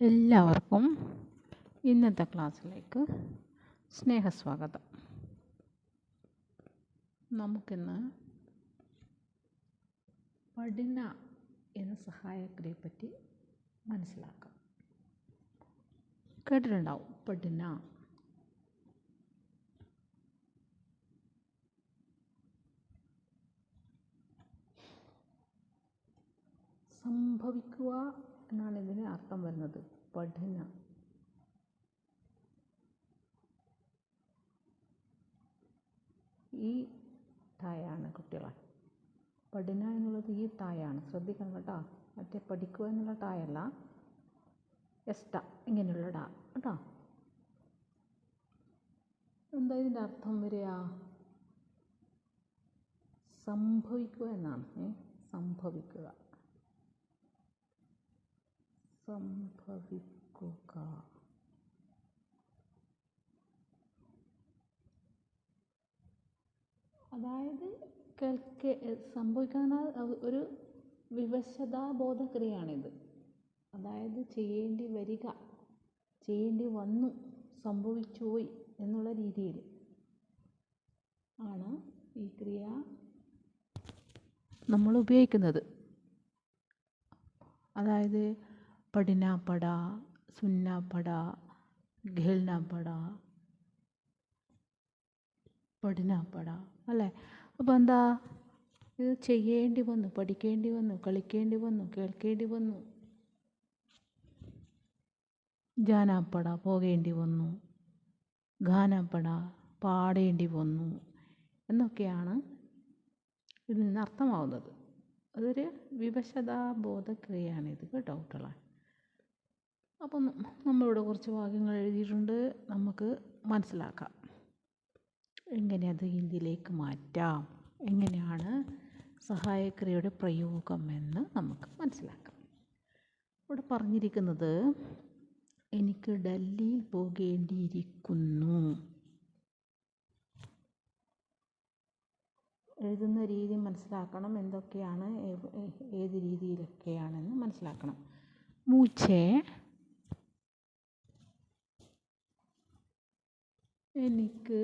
എല്ലാവർക്കും ഇന്നത്തെ ക്ലാസ്സിലേക്ക് സ്നേഹസ്വാഗതം. നമുക്കിന്ന് പഠന എന്ന സഹായക്രിയയെപ്പറ്റി മനസ്സിലാക്കാം. കേട്ടിട്ടുണ്ടാവും പഠന. സംഭവിക്കുക എന്നാണ് ഇതിന് അർത്ഥം വരുന്നത്. പഠന ഈ ടായാണ് കുട്ടികളെ. പഠന എന്നുള്ളത് ഈ ടായാണ്, ശ്രദ്ധിക്കണം കേട്ടോ. മറ്റേ പഠിക്കുക എന്നുള്ള ടായല്ല, എസ്റ്റ ഇങ്ങനെയുള്ള ഡാ കേട്ടോ. എന്താ ഇതിൻ്റെ അർത്ഥം വരിക? സംഭവിക്കുക എന്നാണ്. സംഭവിക്കുക, സംഭവിക്കുക. അതായത് സംഭവിക്കാൻ ഒരു വിവശതാബോധക്രിയയാണിത്. അതായത് ചെയ്യേണ്ടി വരിക, ചെയ്യേണ്ടി വന്നു, സംഭവിച്ചു പോയി എന്നുള്ള രീതിയിൽ ആണ് ഈ ക്രിയ നമ്മൾ ഉപയോഗിക്കുന്നത്. അതായത് പഠന പട, സുന്ന പട, ഖേൽന പട, പഠന പട അല്ലേ. അപ്പോൾ എന്താ, ഇത് ചെയ്യേണ്ടി വന്നു, പഠിക്കേണ്ടി വന്നു, കളിക്കേണ്ടി വന്നു, കേൾക്കേണ്ടി വന്നു. ജാനാപ്പട പോകേണ്ടി വന്നു, ഗാനപ്പട പാടേണ്ടി വന്നു എന്നൊക്കെയാണ് ഇതിൽ നിന്ന് അർത്ഥമാവുന്നത്. അതൊരു വിവശതാബോധക്രിയയാണിത് കേട്ടോ കുട്ടികളെ. അപ്പം നമ്മളിവിടെ കുറച്ച് വാക്യങ്ങൾ എഴുതിയിട്ടുണ്ട്, നമുക്ക് മനസ്സിലാക്കാം എങ്ങനെ അത് ഹിന്ദിയിലേക്ക് മാറ്റാം, എങ്ങനെയാണ് സഹായക്രിയയുടെ പ്രയോഗം എന്ന് നമുക്ക് മനസ്സിലാക്കാം. ഇവിടെ പറഞ്ഞിരിക്കുന്നത്, എനിക്ക് ഡൽഹിയിൽ പോകേണ്ടിയിരിക്കുന്നു. എഴുതുന്ന രീതി മനസ്സിലാക്കണം, എന്തൊക്കെയാണ് ഏത് രീതിയിലൊക്കെയാണെന്ന് മനസ്സിലാക്കണം. മുझे എനിക്ക്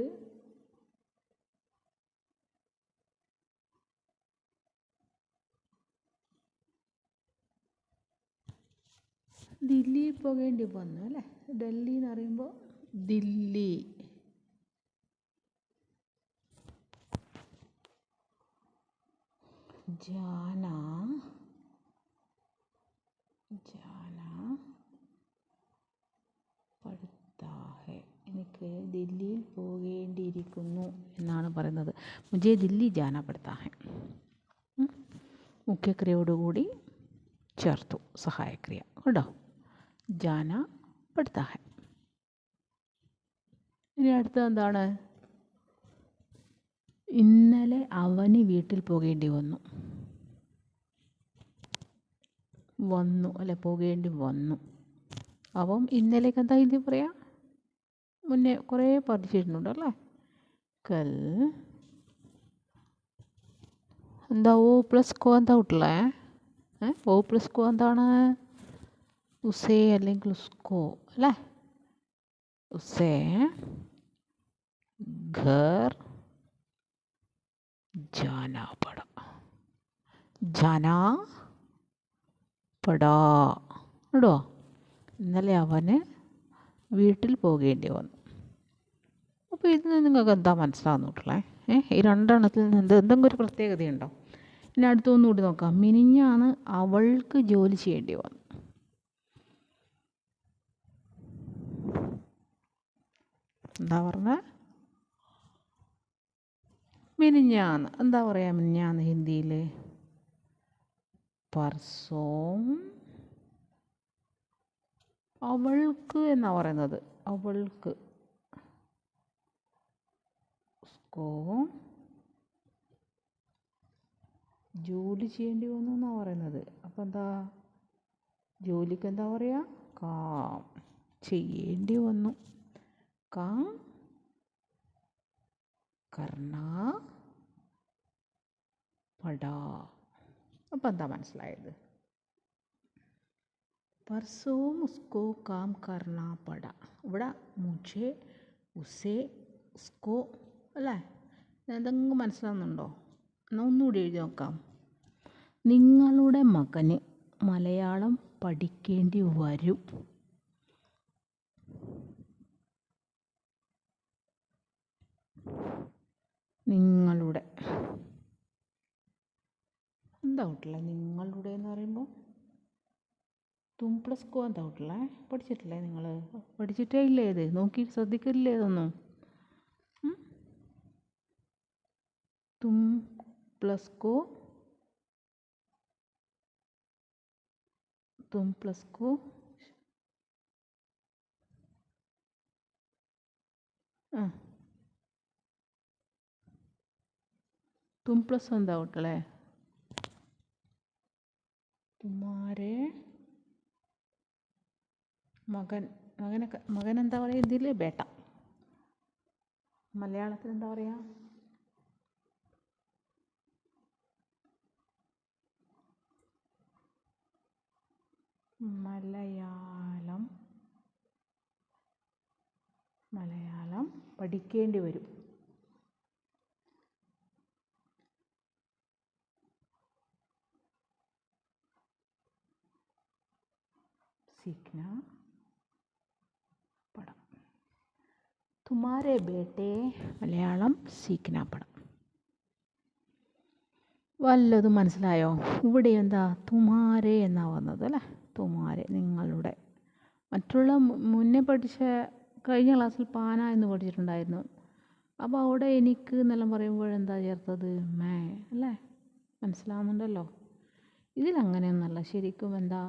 ദില്ലിയിൽ പോകേണ്ടി വന്നു അല്ലേ. ഡൽഹി എന്ന് പറയുമ്പോൾ ദില്ലി. ജാന പഠിത്താ ഹെ. എനിക്ക് ദില്ലിയിൽ പോകേണ്ടിയിരിക്കുന്നു എന്നാണ് പറയുന്നത്. മുझे ദില്ലി ജാന പഠിത്താ ഹെ. മുഖ്യക്രിയയോടുകൂടി ചേർത്തു സഹായക്രിയ കേട്ടോ. ജാന പഠിത്താ ഹെ. ഇനി അടുത്തത് എന്താണ്? ഇന്നലെ അവന് വീട്ടിൽ പോകേണ്ടി വന്നു. വന്നു അല്ലെ, പോകേണ്ടി വന്നു. അപ്പം ഇന്നലേക്ക് എന്താ ഹിന്ദി പറയാ? മുന്നേ കുറേ പഠിച്ചിട്ടുണ്ട് അല്ലേ. കൽ എന്താ ഓ പ്ലസ് കോ എന്താ കിട്ടില്ലേ? ഓ പ്ലസ് കോ എന്താണ്? ഉസേ അല്ലെങ്കിൽ ഉസ്കോ അല്ലേ. ഉസേ ഘർ ജാനാ പട. ജാനാ പടാ കേട്ടോ. ഇന്നലെ അവന് വീട്ടിൽ പോകേണ്ടി വന്നു. അപ്പോൾ ഇതിന് നിങ്ങൾക്ക് എന്താ മനസ്സിലാവുന്നു കുട്ടികളെ? ഈ രണ്ടെണ്ണത്തിൽ നിന്ന് എന്തെങ്കിലും ഒരു പ്രത്യേകതയുണ്ടോ? ഇനി അടുത്തൊന്നുകൂടി നോക്കാം. മിനിഞ്ഞാന്ന് അവൾക്ക് ജോലി ചെയ്യേണ്ടി വന്നു. എന്താ പറഞ്ഞത്? മിനിഞ്ഞാന്ന് എന്താ പറയാ? മിനിഞ്ഞാന്ന് ഹിന്ദിയിൽ പർസോം. അവൾക്ക് എന്നാ പറയുന്നത്. അവൾക്ക് ഉസ്കോ ജോലി ചെയ്യേണ്ടി വന്നു എന്നാണ് പറയുന്നത്. അപ്പം എന്താ, ജോലിക്ക് എന്താ പറയുക? കാം. ചെയ്യേണ്ടി വന്നു. കാം കർണാ പടാ. അപ്പം എന്താ മനസ്സിലായത്? परसों उसको काम करना पड़ा. ഇവിടെ മുझे ഉസേ ഉസ്കോ അല്ലേ, എന്തെങ്കിലും മനസ്സിലാവുന്നുണ്ടോ? എന്നാൽ ഒന്നുകൂടി എഴുതി നോക്കാം. നിങ്ങളുടെ മകന് മലയാളം പഠിക്കേണ്ടി വരും. നിങ്ങളുടെ എന്താ കൂട്ടില്ല, നിങ്ങളുടെ എന്ന് പറയുമ്പോൾ തും പ്ലസ് കോ എന്താ കൂട്ടില്ലേ? പഠിച്ചിട്ടില്ലേ നിങ്ങൾ? പഠിച്ചിട്ടേ ഇല്ലേ ഇത്? നോക്കി ശ്രദ്ധിക്കില്ലേ ഇതൊന്നും? തും പ്ലസ് കോ, തും പ്ലസ് കോ തും പ്ലസ് എന്താ കൂട്ടല്ലേ? തുമാരെ മകൻ. മകൻ എന്താ പറയുക ഇതിൽ? ബേട്ട. മലയാളത്തിൽ എന്താ പറയുക? മലയാളം പഠിക്കേണ്ടി വരും. सीखना पड़ा. तुम्हारे बेटे മലയാളം सीखना पड़ा. വല്ലതും മനസ്സിലായോ? ഇവിടെ എന്താ തുമാരെ എന്നാ വന്നത് അല്ലേ? തുമാരെ നിങ്ങളുടെ. മറ്റുള്ള മുന്നേ പഠിച്ച കഴിഞ്ഞ ക്ലാസ്സിൽ പാന എന്ന് പഠിച്ചിട്ടുണ്ടായിരുന്നു. അപ്പോൾ അവിടെ എനിക്ക് എന്നെല്ലാം പറയുമ്പോഴെന്താ ചേർത്തത്? മേ അല്ലേ? മനസ്സിലാവുന്നുണ്ടല്ലോ. ഇതിലങ്ങനെയൊന്നല്ല. ശരിക്കും എന്താ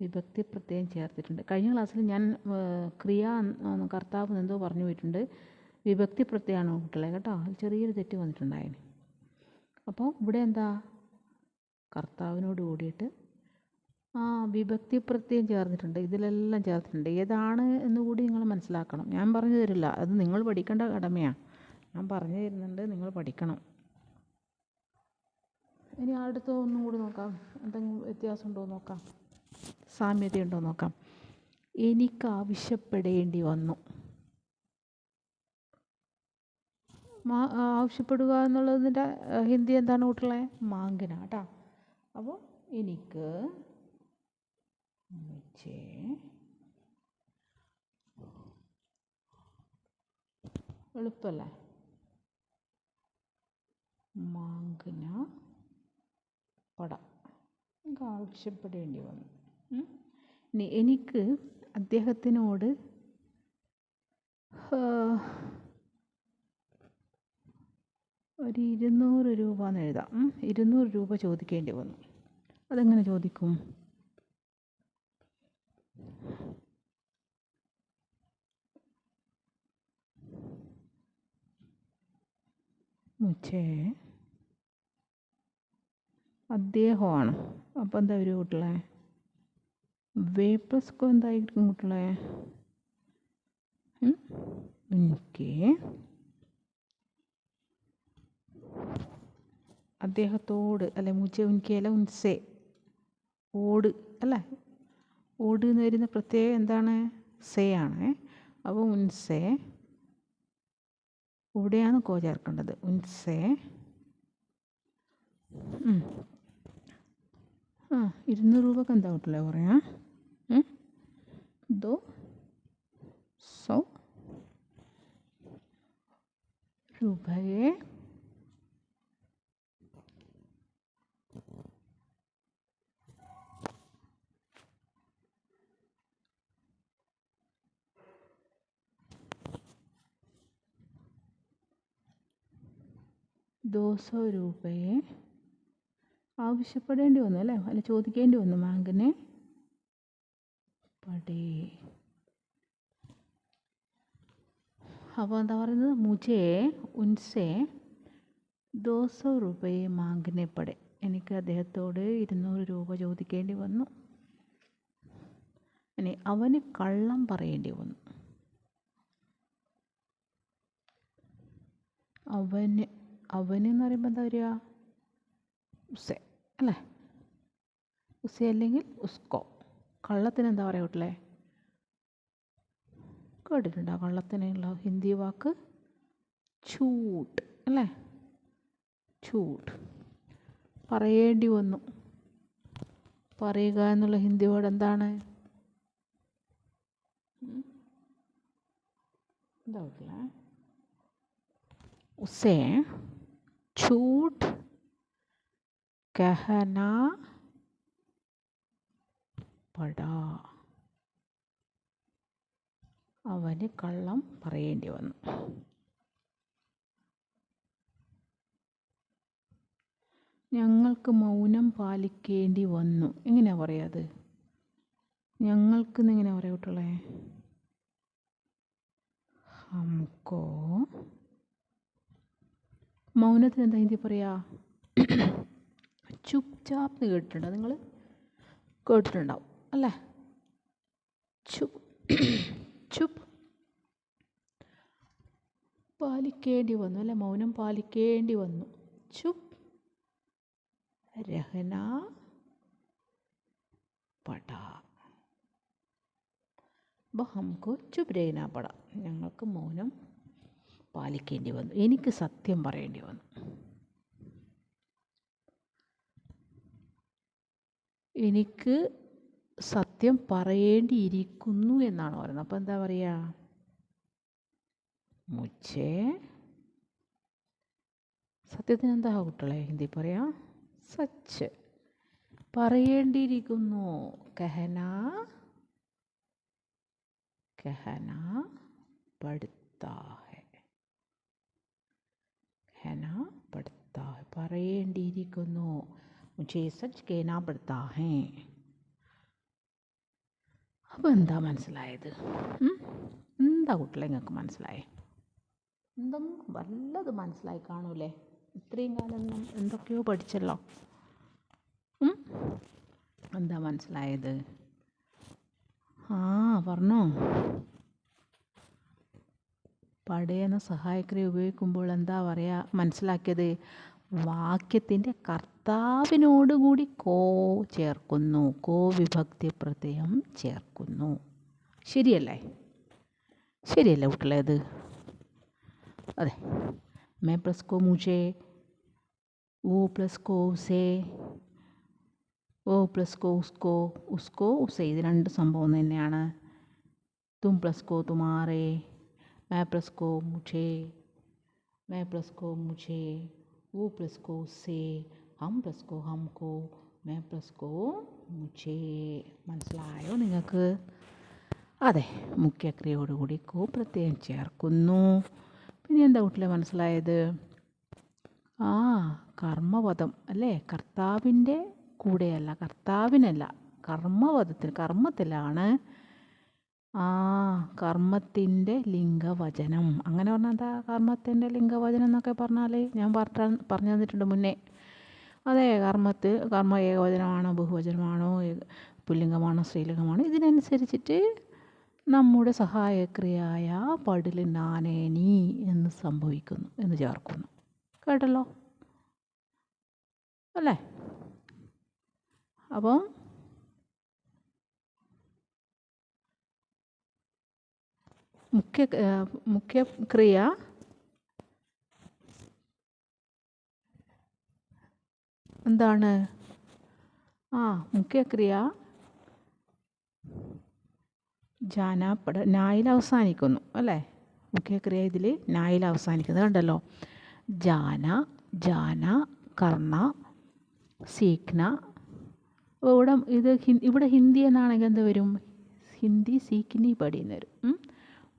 വിഭക്തി പ്രത്യയം ചേർത്തിട്ടുണ്ട്. കഴിഞ്ഞ ക്ലാസ്സിൽ ഞാൻ കർത്താവ് എന്തോ പറഞ്ഞു പോയിട്ടുണ്ട്. വിഭക്തി പ്രത്യയമാണ് കുട്ടികളെ കേട്ടോ. ചെറിയൊരു തെറ്റ് വന്നിട്ടുണ്ടായിരുന്നു. അപ്പോൾ ഇവിടെ എന്താ കർത്താവിനോട് കൂടിയിട്ട് വിഭക്തി പ്രത്യയം ചേർന്നിട്ടുണ്ട്. ഇതിലെല്ലാം ചേർത്തിട്ടുണ്ട്. ഏതാണ് എന്നുകൂടി നിങ്ങൾ മനസ്സിലാക്കണം. ഞാൻ പറഞ്ഞു തരില്ല, അത് നിങ്ങൾ പഠിക്കേണ്ട കടമയാണ്. ഞാൻ പറഞ്ഞു തരുന്നുണ്ട്, നിങ്ങൾ പഠിക്കണം. ഇനി അടുത്ത ഒന്നും കൂടി നോക്കാം. എന്തെങ്കിലും വ്യത്യാസമുണ്ടോ നോക്കാം, സാമ്യതയുണ്ടോ നോക്കാം. എനിക്ക് ആവശ്യപ്പെടേണ്ടി വന്നു. ആവശ്യപ്പെടുക എന്നുള്ളതിൻ്റെ ഹിന്ദി എന്താണ് കൂട്ടുള്ളത്? മാങ്കന കേട്ടോ. അപ്പോൾ എനിക്ക് എളുപ്പമല്ലേ? മാങ്കന പട. എനിക്ക് ആവശ്യപ്പെടേണ്ടി വന്നു. ഇനി എനിക്ക് അദ്ദേഹത്തിനോട് ഒരു 200 രൂപ എന്ന് എഴുതാം. 200 രൂപ ചോദിക്കേണ്ടി വന്നു. അതെങ്ങനെ ചോദിക്കും? മുച്ചേ അദ്ദേഹമാണ്. അപ്പോൾ എന്താ ഒരു കൂട്ടുള്ളേ? വേ പ്ലസ് കോ എന്തായിരിക്കും കൂട്ടുള്ളേ? എനിക്ക് അദ്ദേഹത്തോട് അല്ലെ, മുച്ചേ ഉനിക്കല്ല ഉൻസേ ഓട് അല്ലേ? ഓട് എന്ന് വരുന്ന പ്രത്യേകം എന്താണ്? സേ ആണ്. അപ്പോൾ ഉൻസേ ഇവിടെയാണ് കോ ചേർക്കേണ്ടത്. ഉൻസേ 200 രൂപക്ക് എന്താ കിട്ടില്ല പറയാ? 200 രൂപയെ രൂപയെ ആവശ്യപ്പെടേണ്ടി വന്നു അല്ലേ? അല്ല, ചോദിക്കേണ്ടി വന്നു. മാങ്കിനെ പടേ. അപ്പോൾ എന്താ പറയുന്നത്? മുझे ഉൻസെ 200 രൂപയെ മാങ്കിനെ പടേ. എനിക്ക് അദ്ദേഹത്തോട് 200 രൂപ ചോദിക്കേണ്ടി വന്നു. ഇനി അവന് കള്ളം പറയേണ്ടി വന്നു. അവനെന്ന് പറയുമ്പോൾ എന്താ വരിക? ഉസേ അല്ലേ? ഉസെ അല്ലെങ്കിൽ ഉസ്കോ. കള്ളത്തിന് എന്താ പറയുക കുട്ടികളെ? കേട്ടിട്ടുണ്ടോ കള്ളത്തിനുള്ള ഹിന്ദി വാക്ക്? ഛൂട്ട് അല്ലേ? ഛൂട്ട്. പറയേണ്ടി വന്നു. പറയുക എന്നുള്ള ഹിന്ദി വേർഡ് എന്താണ്? എന്താ കുട്ടികളെ? ഉസേ ഛൂട്ട് കഹനാ പടാ. അവന് കള്ളം പറയേണ്ടി വന്നു. ഞങ്ങൾക്ക് മൗനം പാലിക്കേണ്ടി വന്നു. എങ്ങനെയാണ് പറയാത്? ഞങ്ങൾക്ക് എങ്ങനെ പറയാം കുട്ടികളെ? ഹംകോ. മൗനത്തിന് എന്താ ഹിന്ദി പറയാ? ചുപ് ചാപ്പ് കേട്ടിട്ടുണ്ടോ നിങ്ങൾ? കേട്ടിട്ടുണ്ടാവും അല്ലേ? ചുപ് ചുപ്. പാലിക്കേണ്ടി വന്നു അല്ലേ? മൗനം പാലിക്കേണ്ടി വന്നു. ചുപ് രഹനാ പടാ. അപ്പോൾ ഹംകോ ചുപ് രഹനാ പടാ. ഞങ്ങൾക്ക് മൗനം പാലിക്കേണ്ടി വന്നു. എനിക്ക് സത്യം പറയേണ്ടി വന്നു. എനിക്ക് സത്യം പറയേണ്ടിയിരിക്കുന്നു എന്നാണ് പറയുന്നത്. അപ്പോൾ എന്താ പറയുക? മുച്ചേ. സത്യത്തിന് എന്താ കുട്ടികളെ ഹിന്ദി പറയാ? സച്ച്. പറയേണ്ടിയിരിക്കുന്നു. കഹന കഹന പടുത്താ ഹെ. കഹന പടുത്താ ഹെ. പറയേണ്ടിയിരിക്കുന്നു. മുझे सच कहना पड़ता है. അപ്പോൾ എന്താ മനസ്സിലായത്? എന്താ കുട്ടികളെ നിങ്ങൾക്ക് മനസ്സിലായേ? എന്തെങ്കിലും വല്ലത് മനസ്സിലായി കാണൂലേ? ഇത്രയും കാലം എന്തൊക്കെയോ പഠിച്ചല്ലോ. എന്താ മനസ്സിലായത്? പറഞ്ഞോ. പടയെന്ന സഹായക്രിയ ഉപയോഗിക്കുമ്പോൾ എന്താ പറയുക മനസ്സിലാക്കിയത്? വാക്യത്തിൻ്റെ കർത്താവിനോടുകൂടി കോ ചേർക്കുന്നു. കോ വിഭക്തി പ്രത്യയം ചേർക്കുന്നു. ശരിയല്ലേ? ശരിയല്ലേ കുട്ടികളെ അത്? അതെ. മേ പ്ലസ് കോ മുझे, वो പ്ലസ് കോ ഉസേ, वो പ്ലസ് കോ ഉസ്കോ, ഉസ്കോ ഉസേ. ഇത് രണ്ട് സംഭവം തന്നെയാണ്. തും പ്ലസ് കോ തുമാറേ, मैं प्लस को मुझे, मैं प्लस को मुझे, वो प्लस को उससे, हम प्लस को हमको, मैं प्लസ് को मुझे. മനസ്സിലായോ നിങ്ങൾക്ക്? അതെ. മുഖ്യക്രിയയോടുകൂടി കോ പ്രത്യയം ചേർക്കുന്നു. പിന്നെ എന്താ കുട്ടികളെ മനസ്സിലായത്? കർമ്മപദം അല്ലേ? കർത്താവിൻ്റെ കൂടെയല്ല, കർത്താവിനല്ല, കർമ്മത്തിലാണ് കർമ്മത്തിൻ്റെ ലിംഗവചനം. അങ്ങനെ പറഞ്ഞാൽ എന്താ കർമ്മത്തിൻ്റെ ലിംഗവചനം എന്നൊക്കെ പറഞ്ഞാൽ ഞാൻ പറഞ്ഞു തന്നിട്ടുണ്ട് മുന്നേ. അതെ, കർമ്മ ഏകവചനമാണോ ബഹുവചനമാണോ പുല്ലിംഗമാണോ സ്ത്രീലിംഗമാണോ ഇതിനനുസരിച്ചിട്ട് നമ്മുടെ സഹായക്രിയയായ പടിൽ നാനേനി എന്ന് സംഭവിക്കുന്നു എന്ന് ചേർക്കുന്നു. കേട്ടല്ലോ അല്ലേ? അപ്പം മുഖ്യക്രിയ എന്താണ്? മുഖ്യക്രിയ നായിൽ അവസാനിക്കുന്നു അല്ലേ? മുഖ്യക്രിയ ഇതിൽ നായിൽ അവസാനിക്കുന്നത് കണ്ടല്ലോ. ജാന കർണ സീഖ്ന. അപ്പോൾ ഇവിടെ ഹിന്ദി എന്നാണെങ്കിൽ എന്ത് വരും? ഹിന്ദി സീഖ്നി പഠിയെന്ന് വരും.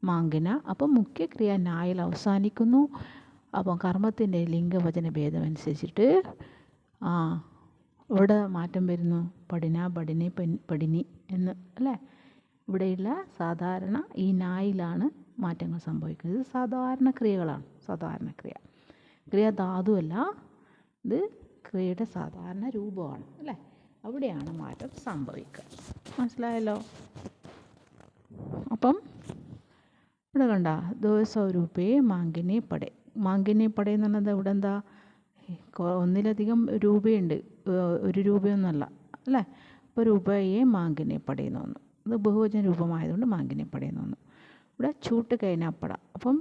മാങ്കിന. അപ്പം മുഖ്യക്രിയ നായിൽ അവസാനിക്കുന്നു. അപ്പം കർമ്മത്തിൻ്റെ ലിംഗവചന ഭേദം അനുസരിച്ചിട്ട് ഇവിടെ മാറ്റം വരുന്നു. പടിന പടിനി പടിനി എന്ന് അല്ലേ? ഇവിടെയുള്ള സാധാരണ ഈ നായിലാണ് മാറ്റങ്ങൾ സംഭവിക്കുന്നത്. ഇത് സാധാരണ ക്രിയകളാണ്. സാധാരണ ക്രിയ ധാതുവല്ല, ഇത് ക്രിയയുടെ സാധാരണ രൂപമാണ് അല്ലേ? അവിടെയാണ് മാറ്റം സംഭവിക്കുക. മനസ്സിലായല്ലോ? അപ്പം ഇവിടെ കണ്ട 200 രൂപയെ മാങ്കിനെ പടേ. മാങ്കിനെ പടേ എന്ന് പറഞ്ഞത് ഇവിടെ എന്താ? ഒന്നിലധികം രൂപയുണ്ട്, ഒരു രൂപയൊന്നുമല്ല അല്ലേ? ഇപ്പോൾ രൂപയെ മാങ്കിനെ പടയെന്ന് വന്നു. ഇത് ബഹുവചന രൂപമായതുകൊണ്ട് മാങ്കിനെ പടയെന്ന് വന്നു. ഇവിടെ ചൂട്ട് കഴിഞ്ഞപ്പട. അപ്പം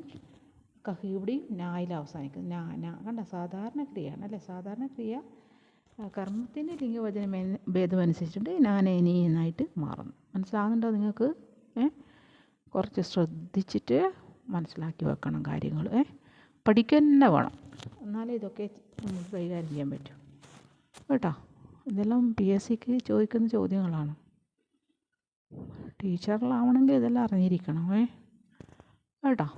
ഇവിടെ നായിൽ അവസാനിക്കുന്നു. കണ്ട സാധാരണ ക്രിയയാണ് അല്ലേ. സാധാരണ ക്രിയ കർമ്മത്തിൻ്റെ ലിംഗവചന ഭേദം അനുസരിച്ചിട്ട് നാനേ നീ എന്നായിട്ട് മാറുന്നു. മനസ്സിലാകുന്നുണ്ടോ നിങ്ങൾക്ക്? കുറച്ച് ശ്രദ്ധിച്ചിട്ട് മനസ്സിലാക്കി വെക്കണം കാര്യങ്ങൾ. പഠിക്കുക തന്നെ വേണം, എന്നാലേ ഇതൊക്കെ നമുക്ക് കൈകാര്യം ചെയ്യാൻ പറ്റും കേട്ടോ. ഇതെല്ലാം PSCക്ക് ചോദിക്കുന്ന ചോദ്യങ്ങളാണ്. ടീച്ചറിലാവണമെങ്കിൽ ഇതെല്ലാം അറിഞ്ഞിരിക്കണം കേട്ടോ.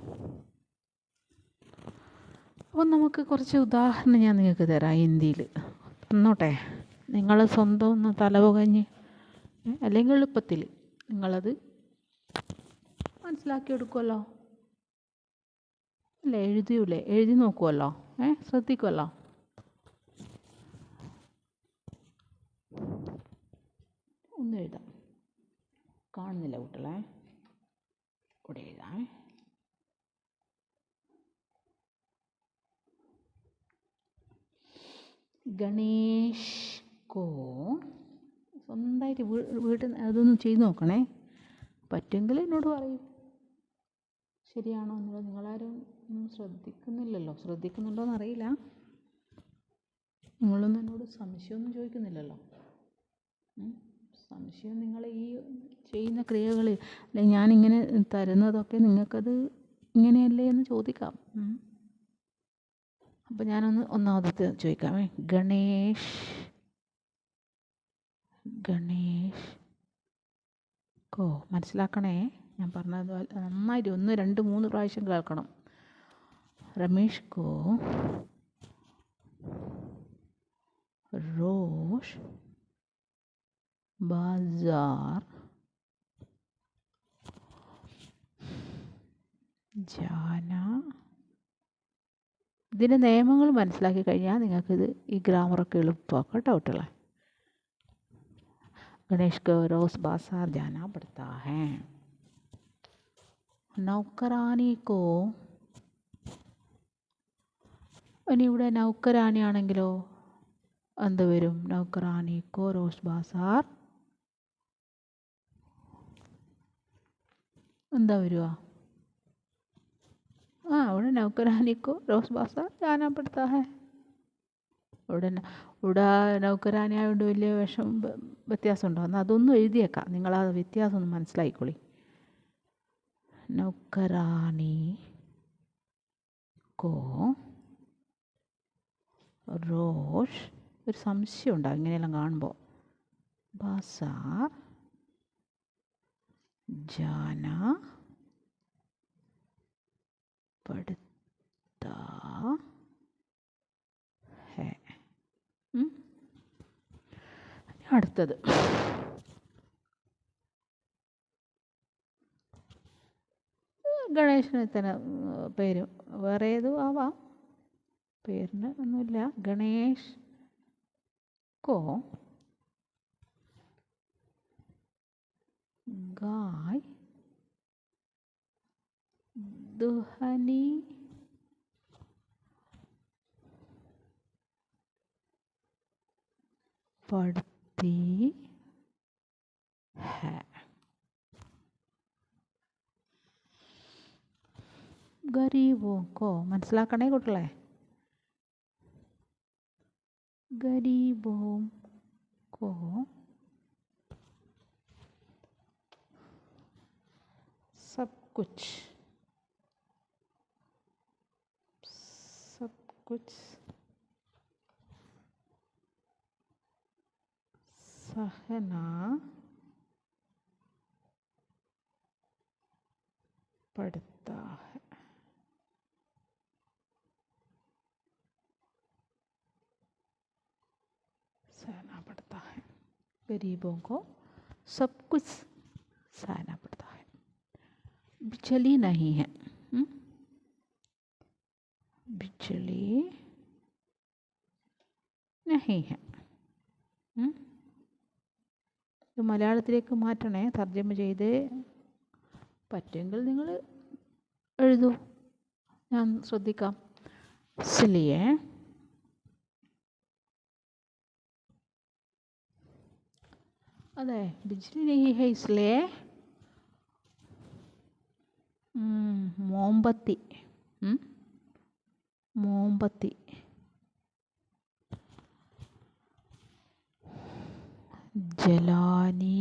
അപ്പം നമുക്ക് കുറച്ച് ഉദാഹരണം ഞാൻ നിങ്ങൾക്ക് തരാം ഹിന്ദിയിൽ. തന്നോട്ടെ, നിങ്ങൾ സ്വന്തം ഒന്ന് തലപുകഞ്ഞ് അല്ലെങ്കിൽ എളുപ്പത്തിൽ നിങ്ങളത് മനസ്സിലാക്കിയെടുക്കുമല്ലോ അല്ലേ. എഴുതി നോക്കുമല്ലോ, ശ്രദ്ധിക്കുമല്ലോ. ഒന്ന് എഴുതാം. കാണുന്നില്ല കുട്ടികളെ, ഇവിടെ എഴുതാം. ഗണേഷ് കോ. സ്വന്തമായിട്ട് വീട്ടിൽ അതൊന്ന് ചെയ്ത് നോക്കണേ. പറ്റുമെങ്കിൽ എന്നോട് പറയൂ, ശരിയാണോ എന്നുള്ളത്. നിങ്ങളാരും ഒന്നും ശ്രദ്ധിക്കുന്നില്ലല്ലോ. ശ്രദ്ധിക്കുന്നുണ്ടോയെന്ന് അറിയില്ല. നിങ്ങളൊന്നും എന്നോട് സംശയമൊന്നും ചോദിക്കുന്നില്ലല്ലോ. സംശയം നിങ്ങൾ ഈ ചെയ്യുന്ന ക്രിയകൾ അല്ലെങ്കിൽ ഞാനിങ്ങനെ തരുന്നതൊക്കെ നിങ്ങൾക്കത് ഇങ്ങനെയല്ലേ എന്ന് ചോദിക്കാം. അപ്പോൾ ഞാനൊന്ന് ഒന്നാമത്തെ ചോദിക്കാമേ. ഗണേഷ് കോ. മനസ്സിലാക്കണേ, ഞാൻ പറഞ്ഞത് നന്നായിട്ട് 1, 2, 3 പ്രാവശ്യം കേൾക്കണം. രമേഷ് കോ रोज बाजार जाना. ഇതിൻ്റെ നിയമങ്ങൾ മനസ്സിലാക്കി കഴിഞ്ഞാൽ നിങ്ങൾക്കിത് ഈ ഗ്രാമറൊക്കെ എളുപ്പമാക്കാം കേട്ടോ കുട്ടികളെ. गणेश को रोज बाजार जाना पड़ता है. नौकरानी को. ഇനി ഇവിടെ നൗക്കറാനി ആണെങ്കിലോ എന്ത് വരും? നൗക്കറാനി കോ റോസ് ബാസാർ എന്താ വരുക? ഇവിടെ നൗക്കറാനി കോ റോസ് ബാസാർ ജാനാ പड़ता है. ഇവിടെ നൗക്കറാനി ആയതുകൊണ്ട് വലിയ വ്യത്യാസം ഉണ്ടോ? എന്നാൽ അതൊന്നും എഴുതിയേക്കാം. നിങ്ങൾ ആ വ്യത്യാസം ഒന്ന് മനസ്സിലായിക്കോളി. നൗക്കറാനി കോ റോഷ്. ഒരു സംശയം ഉണ്ടാകും ഇങ്ങനെയെല്ലാം കാണുമ്പോൾ. ബാസാർ ജാന പടുത്താ ഹേ. അടുത്തത് ഗണേശന് തന്നെ പേര് വേറെ ഏതും ആവാം, പേരിന് ഒന്നുമില്ല. ഗണേഷ് को गाय दुहनी पड़ती है. गरीबों को. മനസ്സിലാക്കണേ കുട്ടികളെ. गरीबों को सब कुछ सहना पड़ता है. सहना पड़ता है. गरीबों को सब कुछ सहना पड़ता है. बिजली नहीं है. बिजली नहीं है. ഇത് മലയാളത്തിലേക്ക് മാറ്റണേ, തർജ്ജമ ചെയ്ത്. പറ്റുമെങ്കിൽ നിങ്ങൾ എഴുതൂ, ഞാൻ ശ്രദ്ധിക്കാം. इसलिए अरे बिजली नहीं है इसलिए मोमबत्ती मोमबत्ती जलानी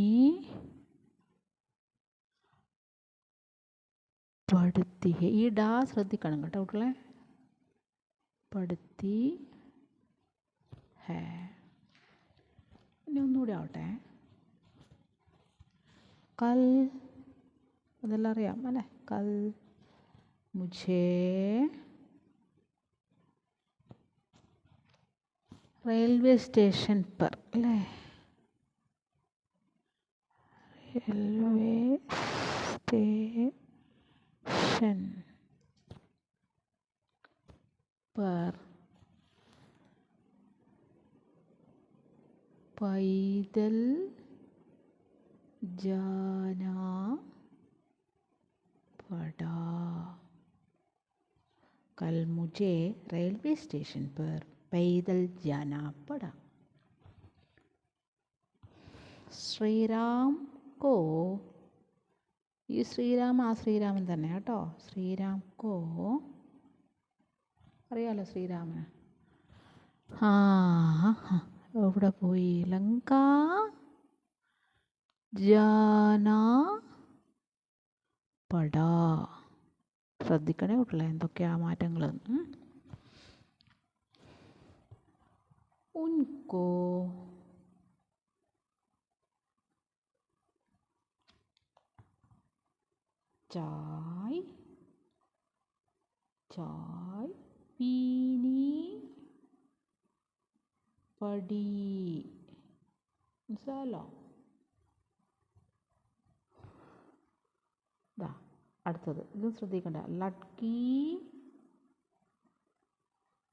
पड़ती है ये डा ശ്രദ്ധിക്കണം കേട്ടോ കുട്ടികളെ पड़ती है ഇനി ഒന്നുകൂടി ആവട്ടെ कल അതെല്ലാം അറിയാം അല്ലേ कल मुझे रेलवे स्टेशन पर अല്ലേ रेलवे स्टेशन पर पैदल जाना पड़ा कल मुझे रेलवे स्टेशन पर पैदल जाना पड़ा श्रीराम को ഈ ശ്രീരാം ആ ശ്രീരാമൻ തന്നെ കേട്ടോ ശ്രീരാം കോ അറിയാലോ ശ്രീരാമന് ആ എവിടെ പോയി ലങ്ക ജാനാ പടാ ശ്രദ്ധിക്കണേ കുട്ടികളെ എന്തൊക്കെയാ മാറ്റങ്ങൾ ഉൻകോ चाय चाय पीनी पड़ी മനസ്സിലായല്ലോ ഇതാ അടുത്തത് ഇത് ശ്രദ്ധിക്കണ്ട ലഡ്കി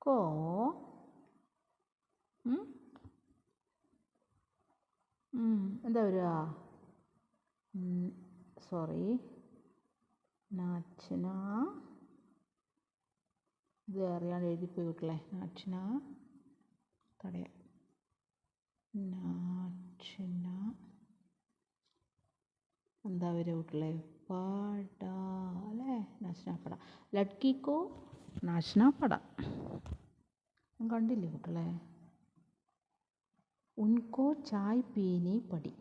കോ എന്താ വരിക സോറി നാച്ചന ഇത് അറിയാണ്ട് എഴുതിപ്പോയി കുട്ടികളെ നാച്ചന തടയാം നാച്ചന എന്താ വരിക കുട്ടികളെ പട അല്ലേ നാച്ചന പട ലഡ്കിക്കോ നാച്ചന പട കണ്ടില്ലേ കുട്ടികളെ ഉൻകോ ചായ് പീനി പടി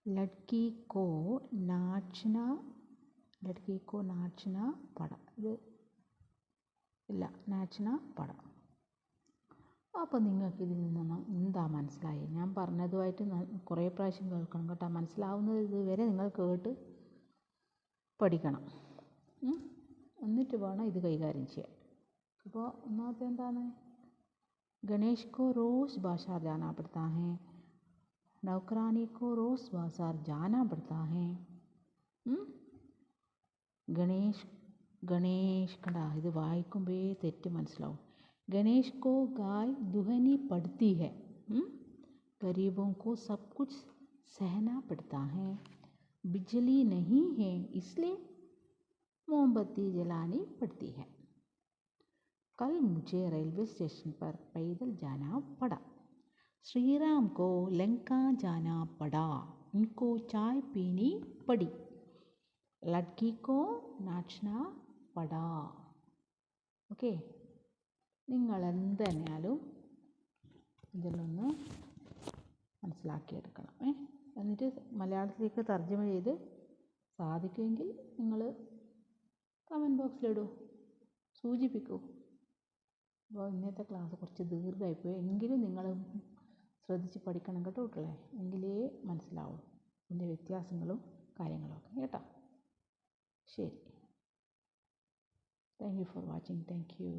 लड़की को नाचना पड़ा ഇത് ഇല്ല നാച്ചന പട അപ്പോൾ നിങ്ങൾക്ക് ഇതിൽ നിന്ന് എന്താ മനസ്സിലായി ഞാൻ പറഞ്ഞതുമായിട്ട് കുറേ പ്രാവശ്യം കേൾക്കണം കേട്ടോ മനസ്സിലാവുന്നത് ഇതുവരെ നിങ്ങൾ കേട്ട് പഠിക്കണം എന്നിട്ട് വേണം ഇത് കൈകാര്യം ചെയ്യാൻ അപ്പോൾ ഒന്നാമത്തെ എന്താണ് ഗണേഷ് को रोज़ बाजार जाना पड़ता है नौकरानी को रोज़ बाजार जाना पड़ता है गणेश कड़ा ഇത് വായിക്കുമ്പോഴേ തെറ്റ് മനസ്സിലാവും गणेश को गाय दुहनी पड़ती है गरीबों को सब कुछ सहना पड़ता है बिजली नहीं है इसलिए मोमबत्ती जलानी पड़ती है कल मुझे रेलवे स्टेशन पर पैदल जाना पड़ा श्रीराम को लंका जाना पड़ा उनको चाय पीनी पड़ी लड़की को नाचना पड़ा ഓക്കെ നിങ്ങൾ എന്ത് തന്നെയാലും ഇതിലൊന്ന് മനസ്സിലാക്കിയെടുക്കണം എന്നിട്ട് മലയാളത്തിലേക്ക് തർജ്ജമ ചെയ്ത് സാധിക്കുമെങ്കിൽ നിങ്ങൾ കമൻറ്റ് ബോക്സിലിടൂ സൂചിപ്പിക്കൂ അപ്പോൾ ഇന്നത്തെ ക്ലാസ് കുറച്ച് ദീർഘമായിപ്പോയി എങ്കിലും നിങ്ങൾ ശ്രദ്ധിച്ച് പഠിക്കണം കേട്ടോ കുട്ടികളെ എങ്കിലേ മനസ്സിലാവും ഇതിൻ്റെ വ്യത്യാസങ്ങളും കാര്യങ്ങളൊക്കെ കേട്ടോ ശരി thank you for watching thank you